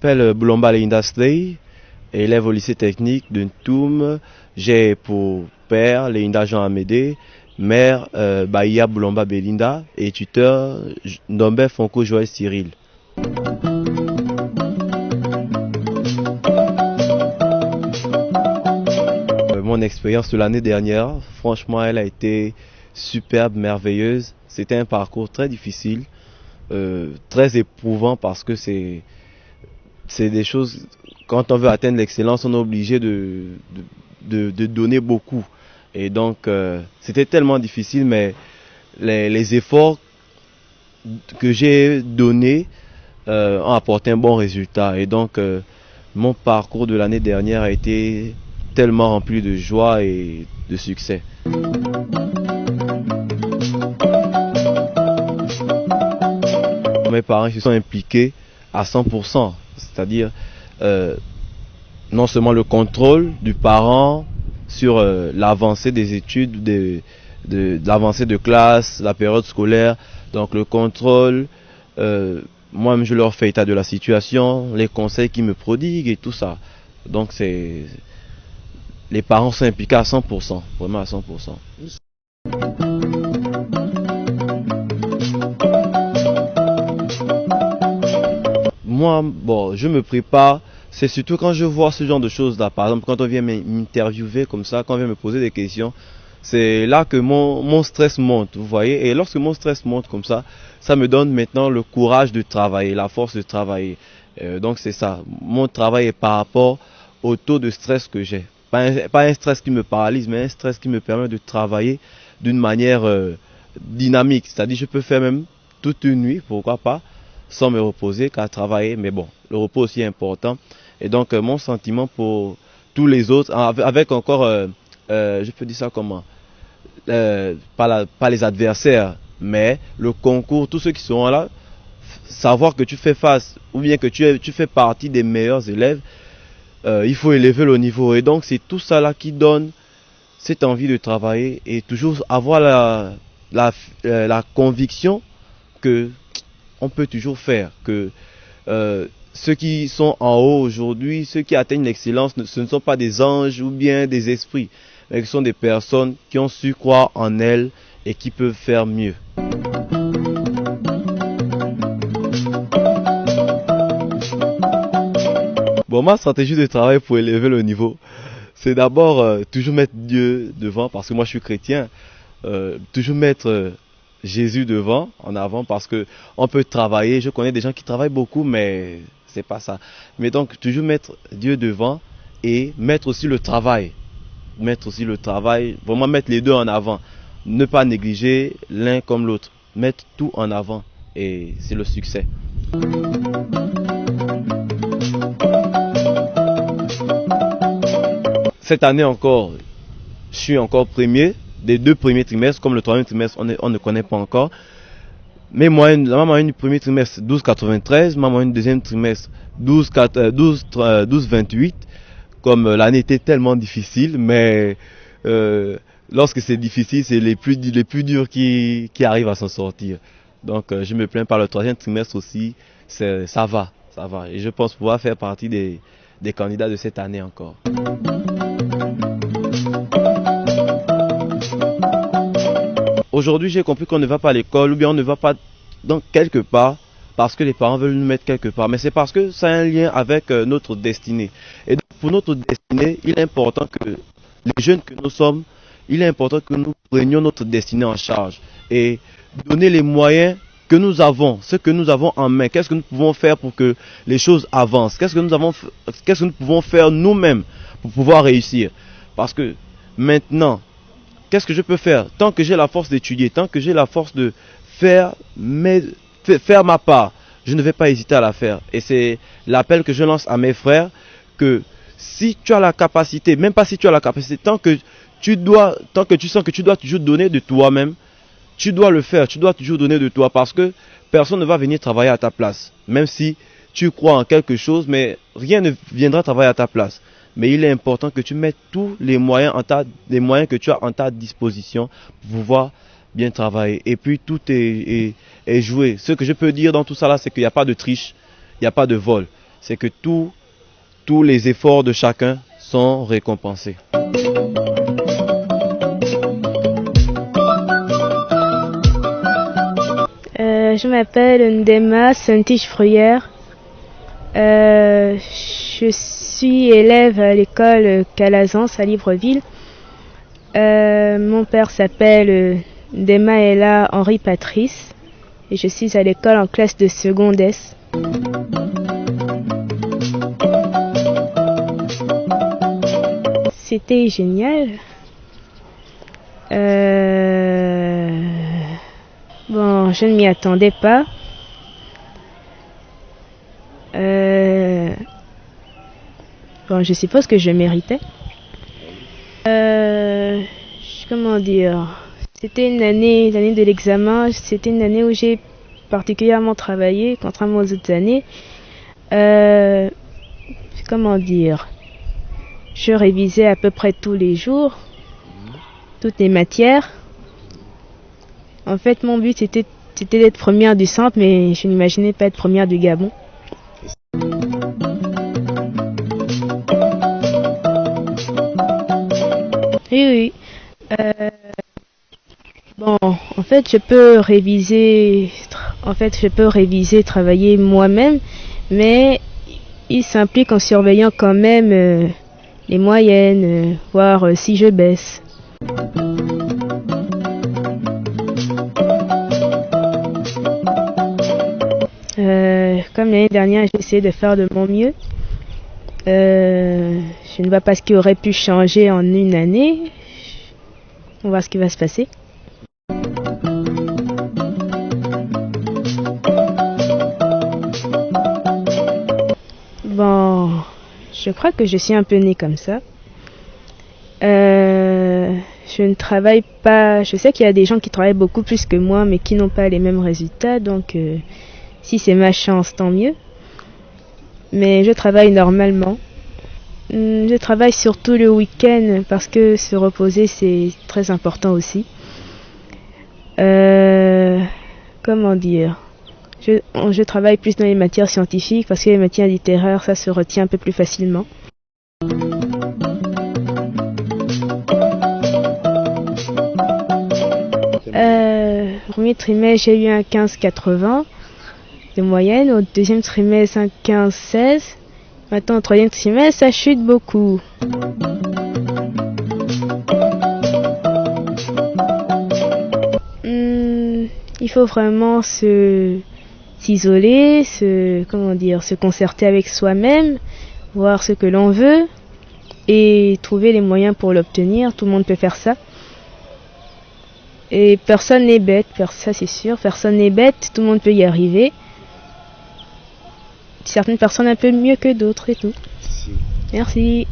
m'appelle Boulomba Linda Slay, élève au lycée technique de Ntoum. J'ai pour père Linda Jean Amédée, mère Bahia Boulomba Belinda et tuteur Ndombe Fonko Joël Cyril. Mon expérience de l'année dernière, franchement, elle a été superbe, merveilleuse. C'était un parcours très difficile, très éprouvant parce que c'est des choses, quand on veut atteindre l'excellence, on est obligé de donner beaucoup. Et donc, c'était tellement difficile, mais les efforts que j'ai donnés ont apporté un bon résultat. Et donc, mon parcours de l'année dernière a été tellement rempli de joie et de succès. Mes parents se sont impliqués à 100%, c'est-à-dire non seulement le contrôle du parent sur l'avancée des études, de l'avancée de classe, la période scolaire, donc le contrôle, moi-même je leur fais état de la situation, les conseils qu'ils me prodiguent et tout ça. Donc les parents sont impliqués à 100%, vraiment à 100%. Moi, bon, je me prépare, c'est surtout quand je vois ce genre de choses-là. Par exemple, quand on vient m'interviewer comme ça, quand on vient me poser des questions, c'est là que mon stress monte, vous voyez. Et lorsque mon stress monte comme ça me donne maintenant le courage de travailler, la force de travailler. Donc c'est ça, mon travail est par rapport au taux de stress que j'ai. Pas un stress qui me paralyse, mais un stress qui me permet de travailler d'une manière dynamique. C'est-à-dire je peux faire même toute une nuit, pourquoi pas, sans me reposer qu'à travailler. Mais bon, le repos aussi est important. Et donc mon sentiment pour tous les autres, avec encore, je peux dire ça comment, pas les adversaires, mais le concours, tous ceux qui seront là, savoir que tu fais face, ou bien que tu fais partie des meilleurs élèves, il faut élever le niveau. Et donc c'est tout ça là qui donne cette envie de travailler et toujours avoir la conviction que on peut toujours faire, que ceux qui sont en haut aujourd'hui, ceux qui atteignent l'excellence, ce ne sont pas des anges ou bien des esprits, mais ce sont des personnes qui ont su croire en elles et qui peuvent faire mieux. Bon, ma stratégie de travail pour élever le niveau, c'est d'abord toujours mettre Dieu devant, parce que moi je suis chrétien, toujours mettre Jésus devant, en avant, parce que on peut travailler, je connais des gens qui travaillent beaucoup, mais c'est pas ça. Mais donc toujours mettre Dieu devant et mettre aussi le travail, vraiment mettre les deux en avant, ne pas négliger l'un comme l'autre, mettre tout en avant et c'est le succès. Cette année encore, je suis encore premier des deux premiers trimestres, comme le troisième trimestre, on ne connaît pas encore. Mais la moyenne du premier trimestre, 12,93, ma moyenne du deuxième trimestre, 12,28. Comme l'année était tellement difficile, mais lorsque c'est difficile, c'est les plus durs qui arrivent à s'en sortir. Donc je me plains pas, le troisième trimestre aussi, ça va. Et je pense pouvoir faire partie des candidats de cette année encore. Aujourd'hui, j'ai compris qu'on ne va pas à l'école ou bien on ne va pas dans quelque part parce que les parents veulent nous mettre quelque part. Mais c'est parce que ça a un lien avec notre destinée. Et donc, pour notre destinée, il est important que les jeunes que nous sommes, il est important que nous prenions notre destinée en charge et donner les moyens que nous avons, ce que nous avons en main. Qu'est-ce que nous pouvons faire pour que les choses avancent? Qu'est-ce que nous pouvons faire nous-mêmes pour pouvoir réussir? Parce que maintenant, qu'est-ce que je peux faire? Tant que j'ai la force d'étudier, tant que j'ai la force de faire ma part, je ne vais pas hésiter à la faire. Et c'est l'appel que je lance à mes frères, que si tu as la capacité, même pas si tu as la capacité, tant que tu sens que tu dois toujours donner de toi-même, tu dois le faire, tu dois toujours donner de toi, parce que personne ne va venir travailler à ta place. Même si tu crois en quelque chose, mais rien ne viendra travailler à ta place. Mais il est important que tu mettes tous les moyens que tu as en ta disposition pour pouvoir bien travailler. Et puis tout est joué. Ce que je peux dire dans tout ça là, c'est qu'il n'y a pas de triche, il n'y a pas de vol. c'est que tous les efforts de chacun sont récompensés. Je m'appelle Ndema Santich-Fruyère. Je suis élève à l'école Calazans à Libreville. Mon père s'appelle Ndema Ella Henri Patrice et je suis à l'école en classe de seconde S. C'était génial. Bon, je ne m'y attendais pas. Bon, je suppose que je méritais. Comment dire? C'était l'année de l'examen. C'était une année où j'ai particulièrement travaillé, contrairement aux autres années. Comment dire? Je révisais à peu près tous les jours, toutes les matières. En fait, mon but c'était d'être première du centre, mais je n'imaginais pas être première du Gabon. Oui, oui. Bon, en fait, je peux réviser, travailler moi-même, mais il s'implique en surveillant quand même les moyennes, voir si je baisse. Comme l'année dernière, j'ai essayé de faire de mon mieux. Je ne vois pas ce qui aurait pu changer en une année. On va voir ce qui va se passer. Bon, je crois que je suis un peu née comme ça. Je ne travaille pas. Je sais qu'il y a des gens qui travaillent beaucoup plus que moi, mais qui n'ont pas les mêmes résultats. Donc, si c'est ma chance, tant mieux. Mais je travaille normalement. Je travaille surtout le week-end parce que se reposer, c'est très important aussi. Comment dire? Je travaille plus dans les matières scientifiques parce que les matières littéraires, ça se retient un peu plus facilement. Premier trimestre, j'ai eu un 15,80 de moyenne. Au deuxième trimestre, un 15,16. Maintenant, au troisième trimestre, ça chute beaucoup. Il faut vraiment s'isoler, se concerter avec soi-même, voir ce que l'on veut et trouver les moyens pour l'obtenir. Tout le monde peut faire ça. Et personne n'est bête, ça c'est sûr. Personne n'est bête, tout le monde peut y arriver. Certaines personnes un peu mieux que d'autres et tout. Merci.